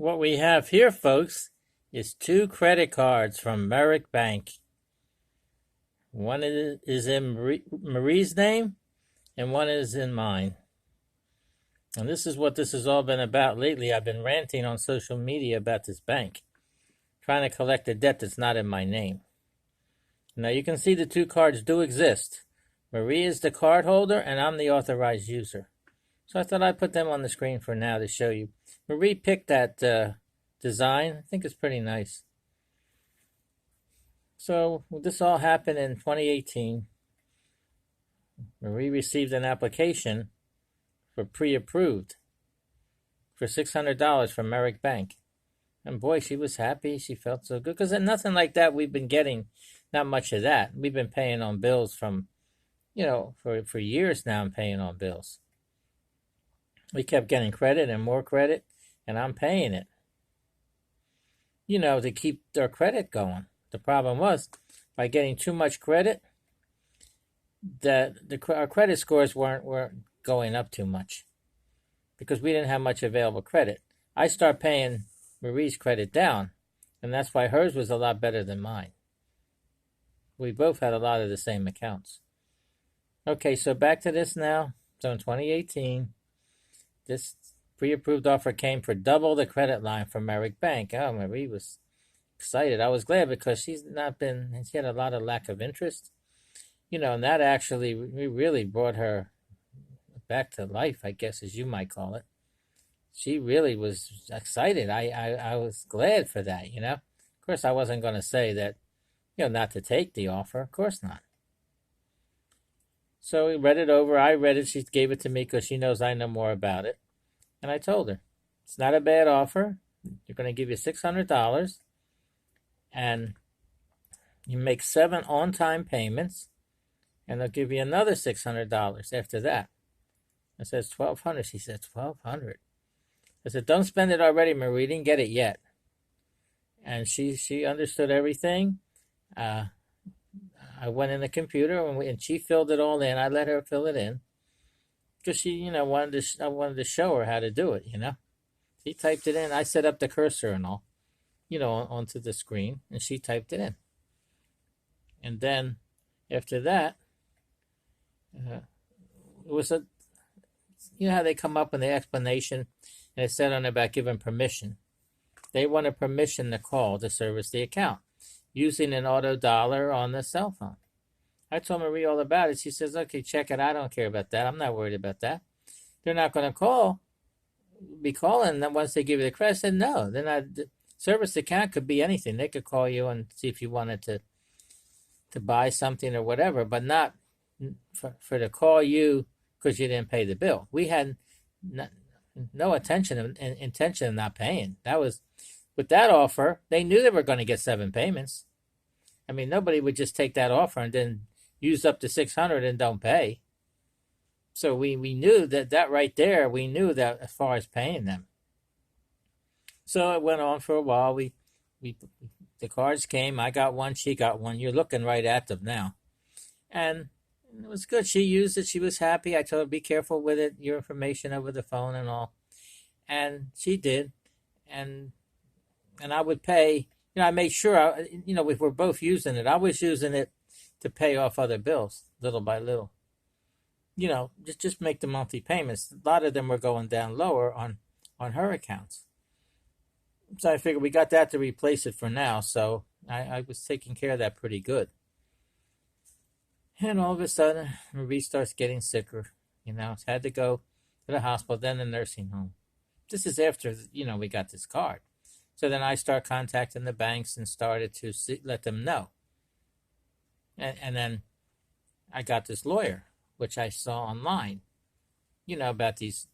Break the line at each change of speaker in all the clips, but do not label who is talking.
What we have here, folks, is 2 credit cards from Merrick Bank. One is in Marie's name, and one is in mine. And this is what this has all been about lately. I've been ranting on social media about this bank, trying to collect a debt that's not in my name. Now you can see the 2 cards do exist. Marie is the card holder, and I'm the authorized user. So I thought I'd put them on the screen for now to show you. Marie picked that design. I think it's pretty nice. So this all happened in 2018. Marie received an application for pre-approved for $600 from Merrick Bank. And boy, she was happy. She felt so good. Because nothing like that we've been getting, not much of that. We've been paying on bills from, for years now. I'm paying on bills. We kept getting credit and more credit, and I'm paying it, to keep our credit going. The problem was, by getting too much credit, that our credit scores weren't going up too much because we didn't have much available credit. I start paying Marie's credit down, and that's why hers was a lot better than mine. We both had a lot of the same accounts. Okay, so back to this now. So in 2018, this pre-approved offer came for double the credit line from Merrick Bank. Oh, Marie was excited. I was glad because she had a lot of lack of interest. And that actually really brought her back to life, I guess, as you might call it. She really was excited. I was glad for that, Of course, I wasn't going to say that, not to take the offer. Of course not. So we read it over. I read it. She gave it to me because she knows I know more about it. And I told her, it's not a bad offer. You're going to give you $600. And you make 7 on-time payments. And they'll give you another $600 after that. I said, it's $1,200. She said, $1,200. I said, don't spend it already, Marie. Didn't get it yet. And she understood everything. I went in the computer and she filled it all in. I let her fill it in because she, I wanted to show her how to do it. She typed it in. I set up the cursor and all, onto the screen, and she typed it in. And then after that, it was how they come up with the explanation, and it said on about giving permission. They wanted permission to call to service the account using an auto dollar on the cell phone. I told Marie all about it. She says, okay, check it. I don't care about that. I'm not worried about that. They're not going to be calling them once they give you the credit. I said, no, they're not. The service account could be anything. They could call you and see if you wanted to buy something or whatever, but not for to call you because you didn't pay the bill. We had no intention of not paying. That was, with that offer, they knew they were going to get 7 payments. I mean, nobody would just take that offer and then use up to $600 and don't pay. So we knew that right there, we knew that as far as paying them. So it went on for a while. The cards came. I got one. She got one. You're looking right at them now. And it was good. She used it. She was happy. I told her, be careful with it, your information over the phone and all. And she did. And I would pay, I made sure, if we're both using it, I was using it to pay off other bills little by little. Just make the monthly payments. A lot of them were going down lower on her accounts. So I figured we got that to replace it for now. So I was taking care of that pretty good. And all of a sudden, Marie starts getting sicker. Had to go to the hospital, then the nursing home. This is after, we got this card. So then I start contacting the banks and started to let them know. And then I got this lawyer, which I saw online, about these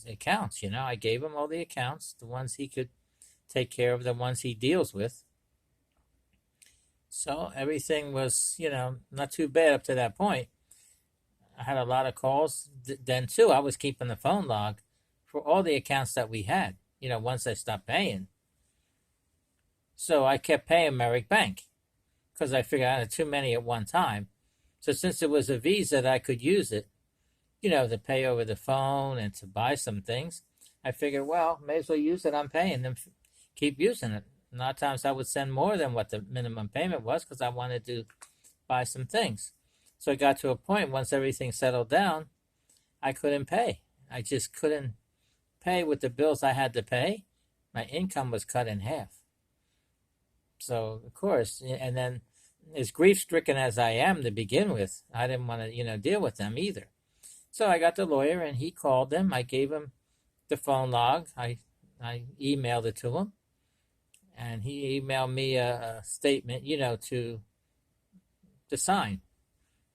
accounts. I gave him all the accounts, the ones he could take care of, the ones he deals with. So everything was, not too bad up to that point. I had a lot of calls. Then, too, I was keeping the phone log for all the accounts that we had, once I stopped paying. So I kept paying Merrick Bank because I figured I had too many at one time. So since it was a Visa that I could use it, to pay over the phone and to buy some things, I figured, well, may as well use it. I'm paying them, keep using it. A lot of times I would send more than what the minimum payment was because I wanted to buy some things. So it got to a point once everything settled down, I couldn't pay. I just couldn't pay with the bills I had to pay. My income was cut in half. So, of course, and then as grief-stricken as I am to begin with, I didn't want to, deal with them either. So I got the lawyer, and he called them. I gave him the phone log. I emailed it to him, and he emailed me a statement, to sign,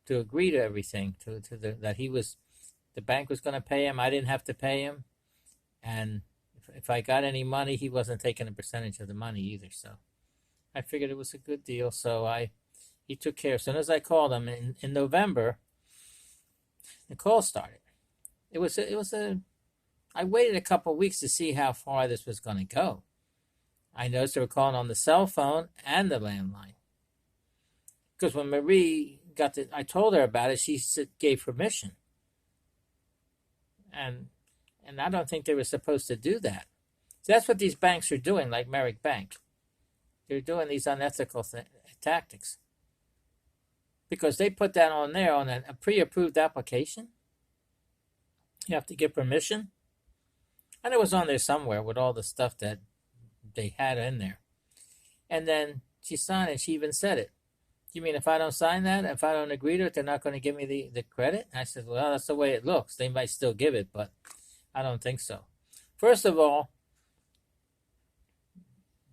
to agree to everything, that the bank was going to pay him. I didn't have to pay him, and if I got any money, he wasn't taking a percentage of the money either. So I figured it was a good deal. So he took care. As soon as I called him in November, the call started. I waited a couple of weeks to see how far this was going to go. I noticed they were calling on the cell phone and the landline. Because when Marie I told her about it, she gave permission. And I don't think they were supposed to do that. So that's what these banks are doing, like Merrick Bank. They're doing these unethical tactics. Because they put that on there on a pre-approved application. You have to give permission. And it was on there somewhere with all the stuff that they had in there. And then she signed it. She even said it. You mean if I don't sign that, if I don't agree to it, they're not going to give me the credit? I said, well, that's the way it looks. They might still give it, but I don't think so. First of all,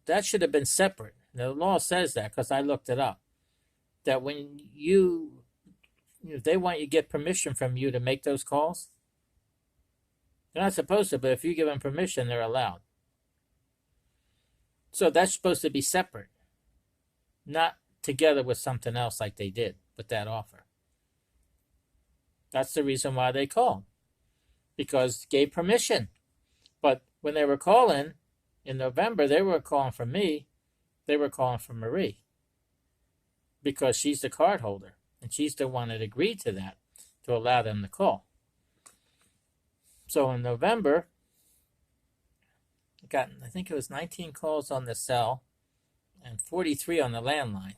that should have been separate. The law says that because I looked it up. That when if they want you to get permission from you to make those calls, they're not supposed to, but if you give them permission, they're allowed. So that's supposed to be separate, not together with something else like they did with that offer. That's the reason why they called, because gave permission. But when they were calling in November, they were calling for me. They were calling for Marie because she's the card holder and she's the one that agreed to that, to allow them to call. So in November, I think it was 19 calls on the cell and 43 on the landline.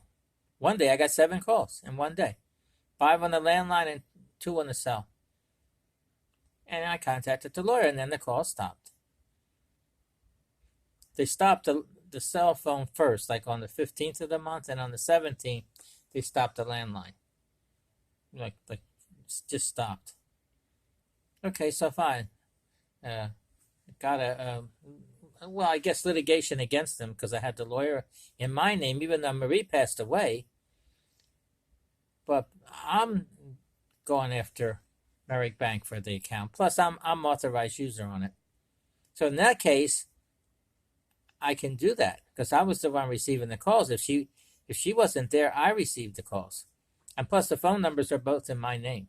One day I got 7 calls in one day. 5 on the landline and 2 on the cell. And I contacted the lawyer and then the call stopped. They stopped the cell phone first, like on the 15th of the month, and on the 17th, they stopped the landline. Like just stopped. Okay, so fine. Got I guess litigation against them because I had the lawyer in my name, even though Marie passed away. But I'm going after Merrick Bank for the account. Plus, I'm authorized user on it. So in that case, I can do that because I was the one receiving the calls. If she wasn't there, I received the calls. And plus, the phone numbers are both in my name.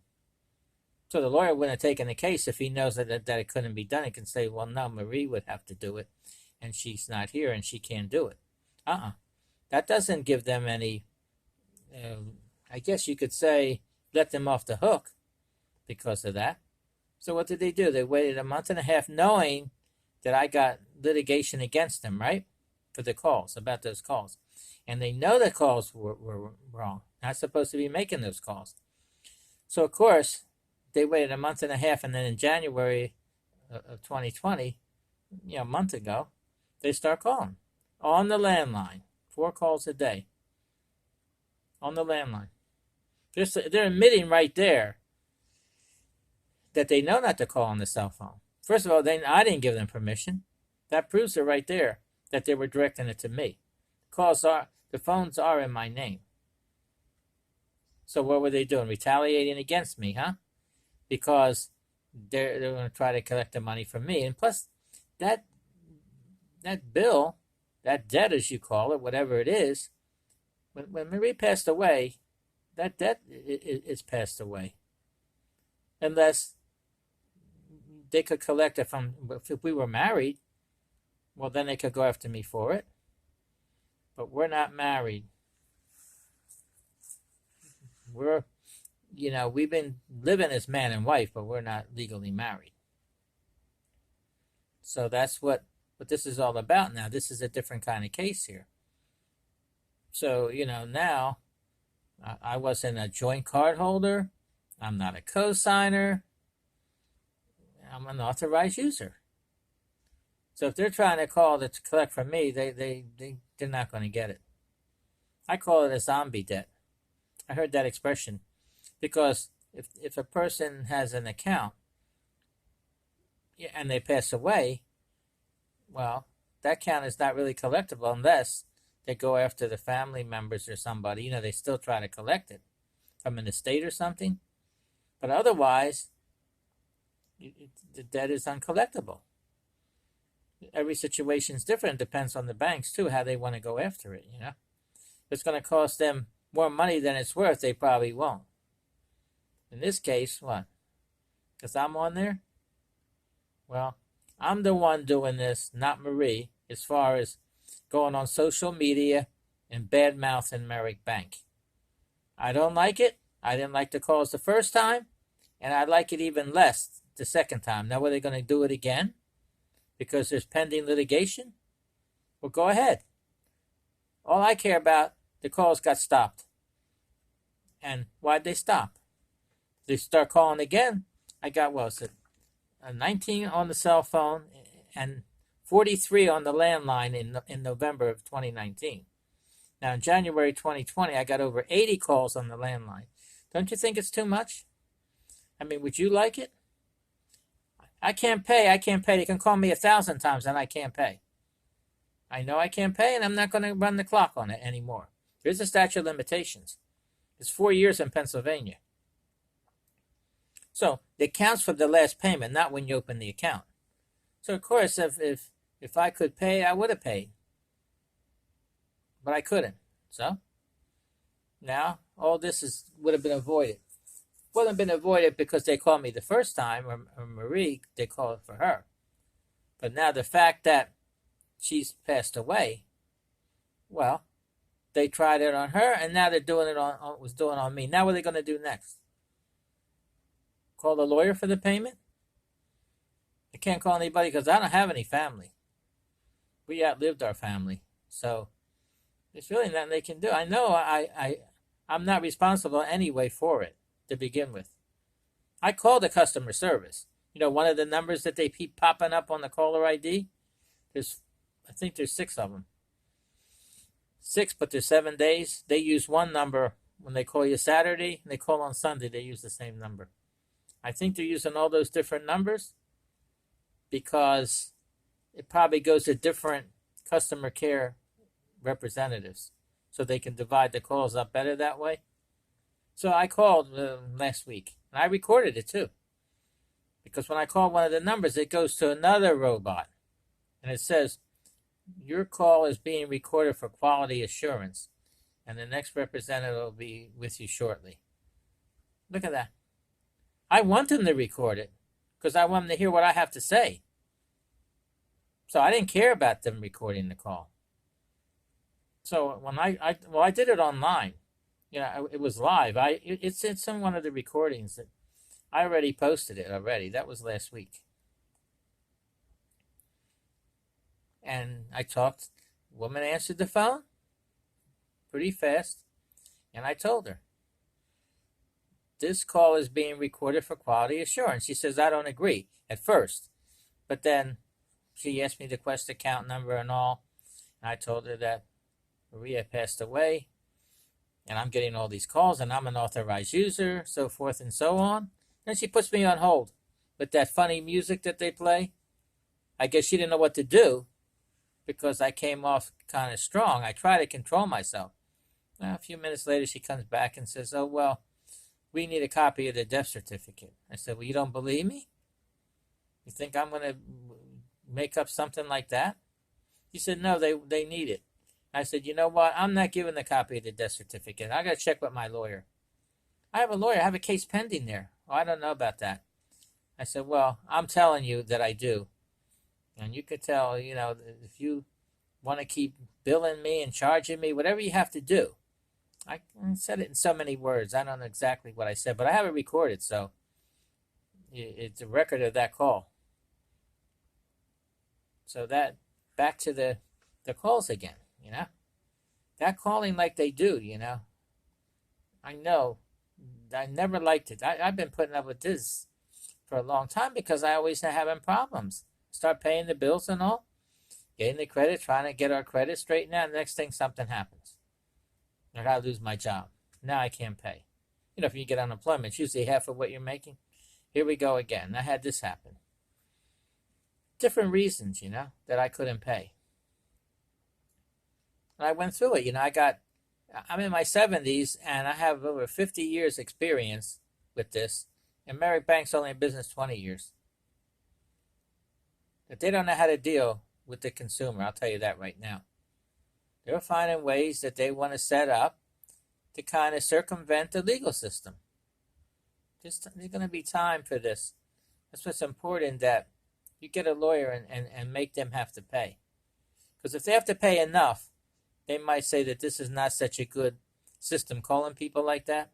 So the lawyer wouldn't have taken the case if he knows that it couldn't be done. He can say, well, no, Marie would have to do it, and she's not here, and she can't do it. That doesn't give them any, I guess you could say, let them off the hook because of that. So what did they do? They waited a month and a half knowing that I got litigation against them, right, for the calls, about those calls. And they know the calls were wrong. Not supposed to be making those calls. So, of course, they waited a month and a half, and then in January of 2020, a month ago, they start calling on the landline, 4 calls a day on the landline. They're admitting right there that they know not to call on the cell phone. First of all, I didn't give them permission. That proves it right there that they were directing it to me. The phones are in my name. So what were they doing? Retaliating against me, huh? Because they're going to try to collect the money from me. And plus, that bill, that debt as you call it, whatever it is, when Marie passed away, that debt is passed away. Unless they could collect it if we were married, well, then they could go after me for it. But we're not married. We've been living as man and wife, but we're not legally married. So that's what this is all about now. This is a different kind of case here. So, now I wasn't a joint card holder. I'm not a co-signer. I'm an authorized user. So if they're trying to call to collect from me, they're not going to get it. I call it a zombie debt. I heard that expression because if a person has an account and they pass away, well, that account is not really collectible unless they go after the family members or somebody. They still try to collect it from an estate or something. But otherwise, the debt is uncollectible. Every situation is different. It depends on the banks, too, how they want to go after it, If it's going to cost them more money than it's worth, they probably won't. In this case, what? Because I'm on there? Well, I'm the one doing this, not Marie, as far as going on social media and bad-mouthing Merrick Bank. I don't like it. I didn't like the calls the first time, and I like it even less the second time. Now, are they going to do it again because there's pending litigation? Well, go ahead. All I care about, the calls got stopped. And why'd they stop? They start calling again. I got, 19 on the cell phone and 43 on the landline in November of 2019. Now, in January 2020, I got over 80 calls on the landline. Don't you think it's too much? I mean, would you like it? I can't pay. They can call me 1,000 times and I can't pay. I know I can't pay, and I'm not going to run the clock on it anymore. There's a statute of limitations. It's 4 years in Pennsylvania. So it counts for the last payment, not when you open the account. So, of course, if I could pay, I would have paid. But I couldn't. So now all this would have been avoided. Wouldn't have been avoided because they called me the first time, or Marie, they called for her. But now the fact that she's passed away, well, they tried it on her, and now they're doing it on me. Now what are they going to do next? Call the lawyer for the payment? I can't call anybody because I don't have any family. We outlived our family. So there's really nothing they can do. I know I'm not responsible anyway for it to begin with. I called the customer service. One of the numbers that they keep popping up on the caller ID, I think there's 6 of them. 6, but there's 7 days. They use one number when they call you Saturday, and they call on Sunday, they use the same number. I think they're using all those different numbers because it probably goes to different customer care representatives, so they can divide the calls up better that way. So I called last week, and I recorded it too, because when I call one of the numbers, it goes to another robot, and it says, your call is being recorded for quality assurance, and the next representative will be with you shortly. Look at that. I want them to record it because I want them to hear what I have to say. So I didn't care about them recording the call. So when I did it online, it was live. It's in one of the recordings that I already posted it already. That was last week. And I talked. The woman answered the phone pretty fast, and I told her, this call is being recorded for quality assurance. She says, I don't agree at first. But then she asked me the Quest account number and all. And I told her that Maria passed away. And I'm getting all these calls, and I'm an authorized user, so forth and so on. Then she puts me on hold with that funny music that they play. I guess she didn't know what to do because I came off kind of strong. I try to control myself. Well, a few minutes later, she comes back and says, oh, well, we need a copy of the death certificate. I said, well, you don't believe me? You think I'm going to make up something like that? He said, no, they need it. I said, you know what? I'm not giving the copy of the death certificate. I got to check with my lawyer. I have a lawyer. I have a case pending there. Oh, I don't know about that. I said, well, I'm telling you that I do. And you could tell, if you want to keep billing me and charging me, whatever you have to do. I said it in so many words. I don't know exactly what I said, but I have it recorded, so it's a record of that call. So that, back to the calls again, that calling like they do, I know I never liked it. I've been putting up with this for a long time because I always having problems. Start paying the bills and all, getting the credit, trying to get our credit straightened out. Next thing, something happens. I gotta lose my job. Now I can't pay. If you get unemployment, it's usually half of what you're making. Here we go again. I had this happen. Different reasons, that I couldn't pay. And I went through it. I'm in my 70s and I have over 50 years experience with this. And Merrick Bank's only in business 20 years. But they don't know how to deal with the consumer. I'll tell you that right now. They're finding ways that they want to set up to kind of circumvent the legal system. There's going to be time for this. That's what's important, that you get a lawyer and make them have to pay. Because if they have to pay enough, they might say that this is not such a good system, calling people like that.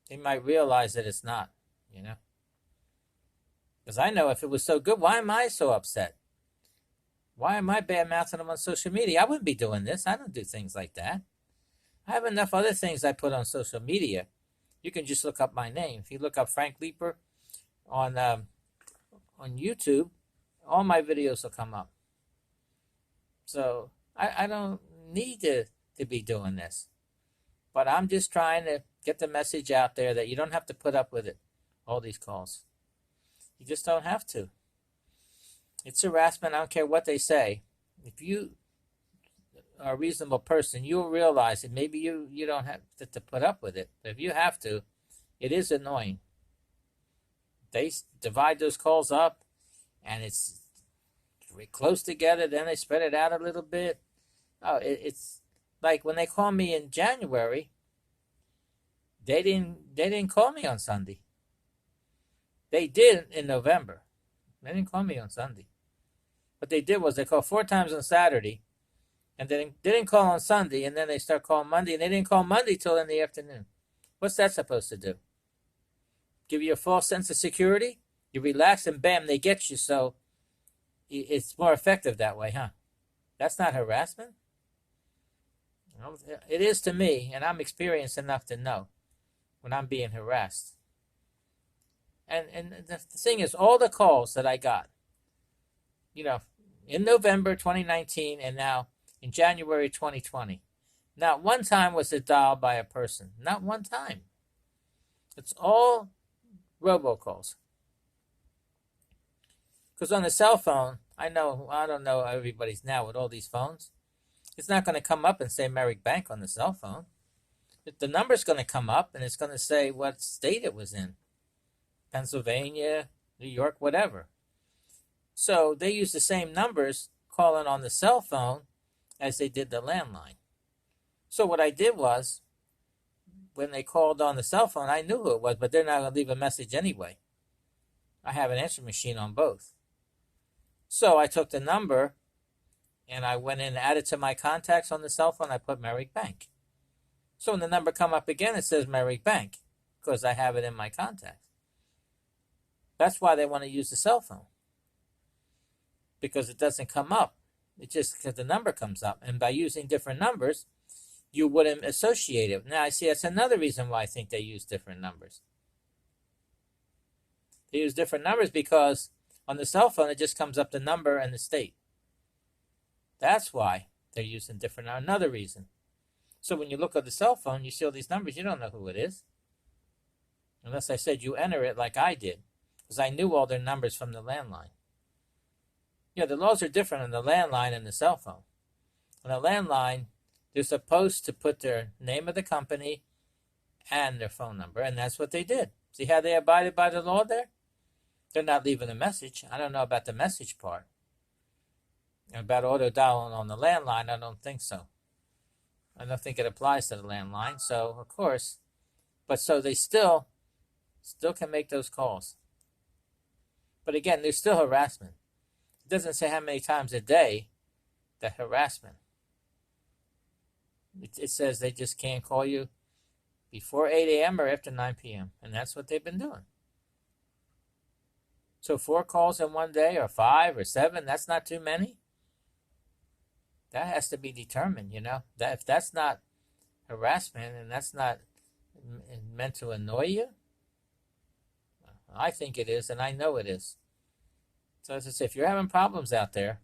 They might realize that it's not, Because I know if it was so good, why am I so upset? Why am I bad-mouthing them on social media? I wouldn't be doing this. I don't do things like that. I have enough other things I put on social media. You can just look up my name. If you look up Frank Leeper on YouTube, all my videos will come up. So I don't need to be doing this. But I'm just trying to get the message out there that you don't have to put up with it, all these calls. You just don't have to. It's harassment. I don't care what they say. If you are a reasonable person, you'll realize that maybe you don't have to put up with it. But if you have to, it is annoying. They divide those calls up, and it's close together. Then they spread it out a little bit. Oh, it's like when they call me in January. They didn't call me on Sunday. They did in November. They didn't call me on Sunday. What they did was they called 4 times on Saturday, and they didn't call on Sunday, and then they start calling Monday, and they didn't call Monday till in the afternoon. What's that supposed to do? Give you a false sense of security? You relax, and bam, they get you. So it's more effective that way, huh? That's not harassment? It is to me, and I'm experienced enough to know when I'm being harassed. And the thing is, all the calls that I got, in November 2019 and now in January 2020, not one time was it dialed by a person. Not one time. It's all robocalls. Because on the cell phone, I don't know everybody's now with all these phones. It's not going to come up and say Merrick Bank on the cell phone. The number's going to come up and it's going to say what state it was in. Pennsylvania, New York, whatever. So they use the same numbers calling on the cell phone as they did the landline. So what I did was, when they called on the cell phone, I knew who it was, but they're not going to leave a message anyway. I have an answering machine on both. So I took the number and I went in and added to my contacts on the cell phone. I put Merrick Bank. So when the number come up again, it says Merrick Bank because I have it in my contacts. That's why they want to use the cell phone, because it doesn't come up. It's just because the number comes up. And by using different numbers, you wouldn't associate it. Now, I see that's another reason why I think they use different numbers. They use different numbers because on the cell phone, it just comes up the number and the state. That's why they're using different. Another reason. So when you look at the cell phone, you see all these numbers, you don't know who it is. Unless I said you enter it like I did, because I knew all their numbers from the landline. The laws are different on the landline and the cell phone. On the landline, they're supposed to put their name of the company and their phone number, and that's what they did. See how they abided by the law there? They're not leaving a message. I don't know about the message part. About auto dialing on the landline, I don't think so. I don't think it applies to the landline, so of course. But so they still can make those calls. But again, there's still harassment. It doesn't say how many times a day that harassment. It says they just can't call you before 8 a.m. or after 9 p.m. And that's what they've been doing. So 4 calls in one day, or 5 or 7, that's not too many. That has to be determined, that if that's not harassment and that's not meant to annoy you, I think it is, and I know it is. So as I say, if you're having problems out there,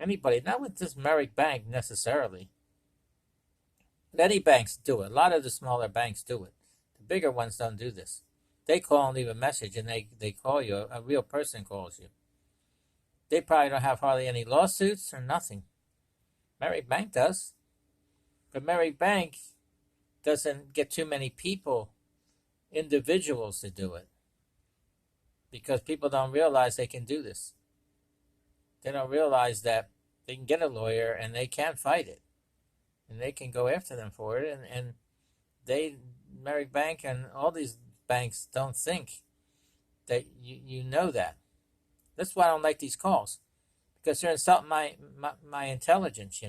anybody, not with this Merrick Bank necessarily, but any banks do it. A lot of the smaller banks do it. The bigger ones don't do this. They call and leave a message, and they call you. A real person calls you. They probably don't have hardly any lawsuits or nothing. Merrick Bank does. But Merrick Bank doesn't get too many people, individuals, to do it. Because people don't realize they can do this. They don't realize that they can get a lawyer and they can fight it. And they can go after them for it. And Merrick Bank and all these banks don't think that you know that. That's why I don't like these calls. Because they're insulting my intelligence,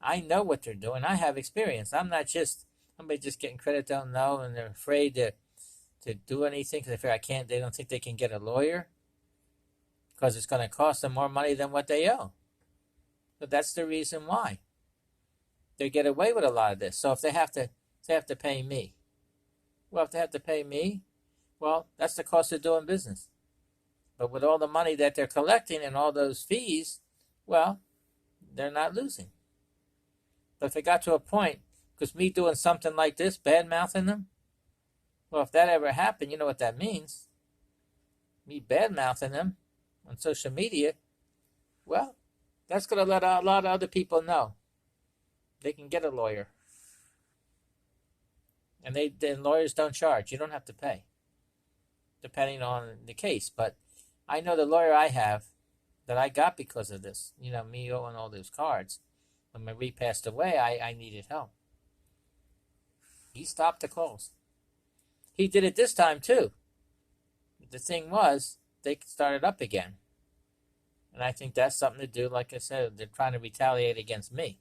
I know what they're doing. I have experience. I'm not just somebody just getting credit, don't know, and they're afraid to do anything because they don't think they can get a lawyer because it's going to cost them more money than what they owe. So that's the reason why they get away with a lot of this. So if they have to pay me, well, if they have to pay me, well, that's the cost of doing business. But with all the money that they're collecting and all those fees, well, they're not losing. But if it got to a point, because me doing something like this, bad-mouthing them, well, if that ever happened, you know what that means. Me bad-mouthing them on social media, well, that's going to let a lot of other people know they can get a lawyer. And lawyers don't charge. You don't have to pay, depending on the case. But I know the lawyer I have that I got because of this. Me owing all those cards. When Marie passed away, I needed help. He stopped the calls. He did it this time, too. The thing was, they started up again. And I think that's something to do, like I said, they're trying to retaliate against me.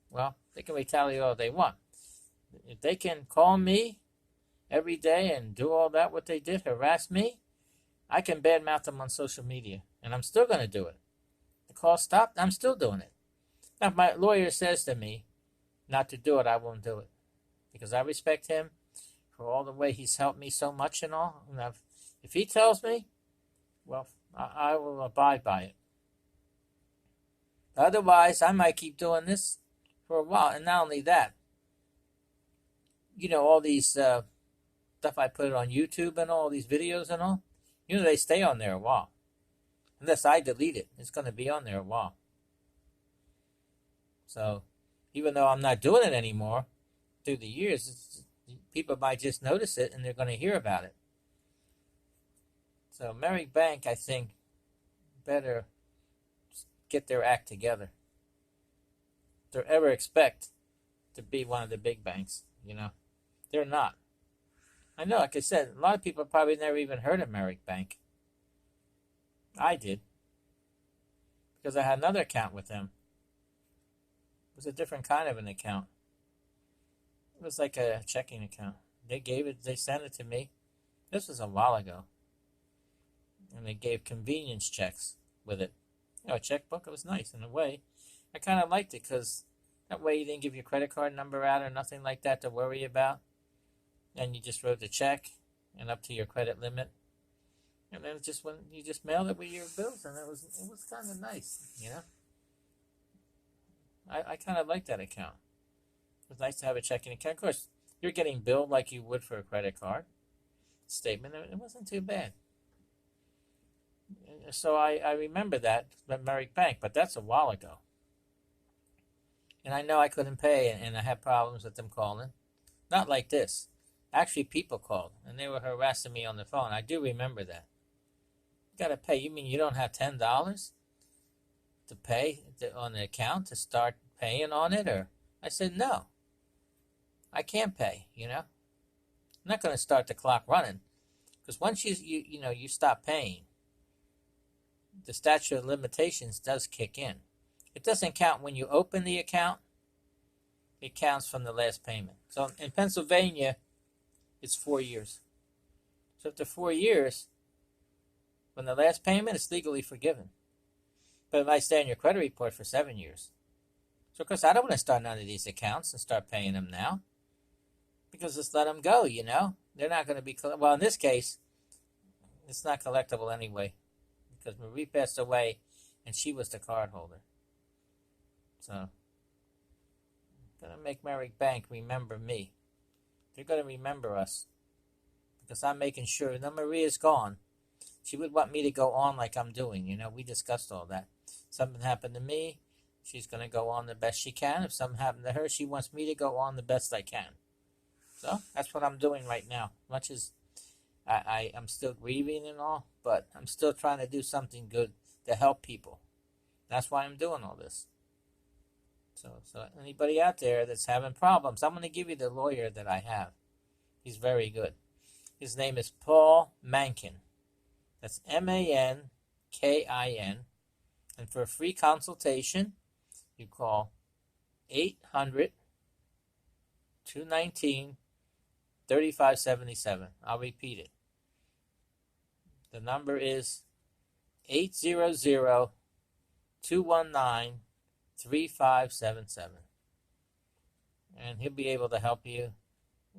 Well, they can retaliate all they want. If they can call me every day and do all that, what they did, harass me, I can badmouth them on social media. And I'm still going to do it. The call stopped, I'm still doing it. Now, if my lawyer says to me not to do it, I won't do it. Because I respect him for all the way he's helped me so much and all. And if he tells me, well, I will abide by it. Otherwise, I might keep doing this for a while. And not only that, all these stuff I put on YouTube and all these videos and all, they stay on there a while. Unless I delete it, it's going to be on there a while. So, even though I'm not doing it anymore, through the years, people might just notice it and they're going to hear about it. So, Merrick Bank, I think, better get their act together. If they ever expect to be one of the big banks, they're not. I know, like I said, a lot of people probably never even heard of Merrick Bank. I did. Because I had another account with them. It was a different kind of an account. It was like a checking account. They sent it to me. This was a while ago. And they gave convenience checks with it. A checkbook. It was nice in a way. I kind of liked it because that way you didn't give your credit card number out or nothing like that to worry about. And you just wrote the check and up to your credit limit. And then you just mailed it with your bills, and it was kind of nice, I kind of liked that account. It was nice to have a checking account. Of course, you're getting billed like you would for a credit card statement. It wasn't too bad. So I remember that at Merrick Bank, but that's a while ago. And I know I couldn't pay, and I had problems with them calling. Not like this. Actually, people called, and they were harassing me on the phone. I do remember that. You got to pay. You mean you don't have $10 to pay on the account to start paying on it? Or I said, no. I can't pay, I'm not going to start the clock running. Because once you stop paying, the statute of limitations does kick in. It doesn't count when you open the account. It counts from the last payment. So in Pennsylvania, it's 4 years. So after 4 years, When the last payment is legally forgiven. But it might stay on your credit report for 7 years. So, of course, I don't want to start none of these accounts and start paying them now. Because just let them go, you know. They're not going to be, well, in this case, it's not collectible anyway. Because Marie passed away and she was the card holder. So, I'm going to make Merrick Bank remember me. They're going to remember us. Because I'm making sure, now Maria's gone. She would want me to go on like I'm doing, you know. We discussed all that. Something happened to me, she's going to go on the best she can. If something happened to her, she wants me to go on the best I can. So that's what I'm doing right now. Much as I'm still grieving and all, but I'm still trying to do something good to help people. That's why I'm doing all this. So anybody out there that's having problems, I'm going to give you the lawyer that I have. He's very good. His name is Paul Mankin. That's MANKIN. And for a free consultation, you call 800-219-3577. I'll repeat it. The number is 800-219-3577. And he'll be able to help you.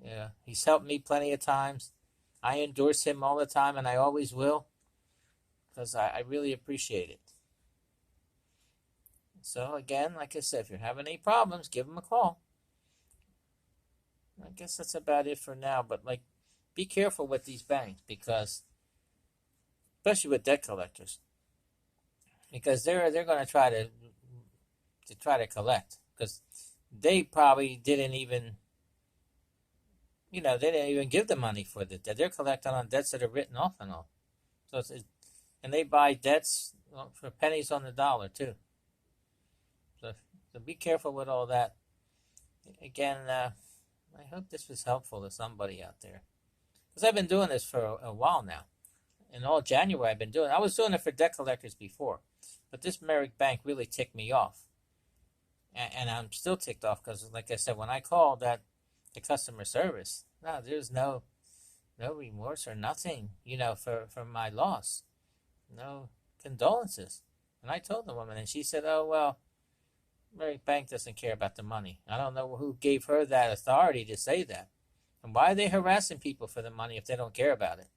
Yeah, he's helped me plenty of times. I endorse him all the time, and I always will, because I really appreciate it. So again, like I said, if you're having any problems, give him a call. I guess that's about it for now, but like, be careful with these banks, because, especially with debt collectors, because they're going to try to collect, because they probably didn't even, you know, they didn't even give the money for the debt. They're collecting on debts that are written off and all. So and they buy debts for pennies on the dollar too. So be careful with all that. Again, I hope this was helpful to somebody out there, because I've been doing this for a while now. In all January, I've been doing it. I was doing it for debt collectors before, but this Merrick Bank really ticked me off, and I'm still ticked off because, like I said, when I called the customer service, no, there's no remorse or nothing, you know, for my loss, no condolences. And I told the woman, and she said, "Oh well, Merrick Bank doesn't care about the money." I don't know who gave her that authority to say that. And why are they harassing people for the money if they don't care about it?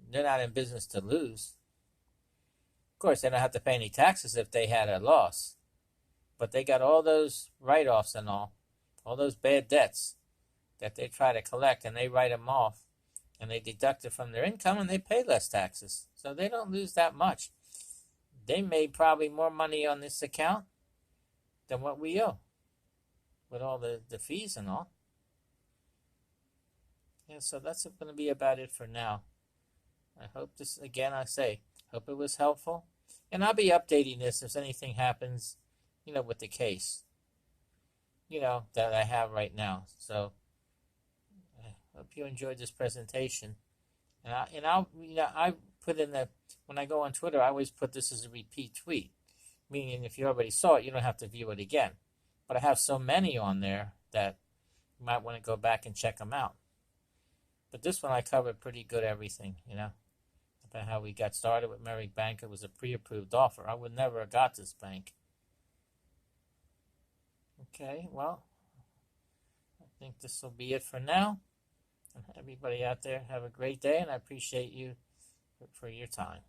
They're not in business to lose. Of course, they don't have to pay any taxes if they had a loss. But they got all those write-offs and all those bad debts that they try to collect, and they write them off, and they deduct it from their income, and they pay less taxes. So they don't lose that much. They made probably more money on this account than what we owe, with all the fees and all. Yeah, so that's going to be about it for now. I hope this, again, hope it was helpful. And I'll be updating this if anything happens, you know, with the case, you know, that I have right now. So I hope you enjoyed this presentation. And I'll you know, I put in when I go on Twitter, I always put this as a repeat tweet, meaning if you already saw it, you don't have to view it again. But I have so many on there that you might want to go back and check them out. But this one I covered pretty good everything, you know, about how we got started with Merrick Bank. It was a pre-approved offer. I would never have got this bank. Okay, well, I think this will be it for now. And everybody out there, have a great day, and I appreciate you for your time.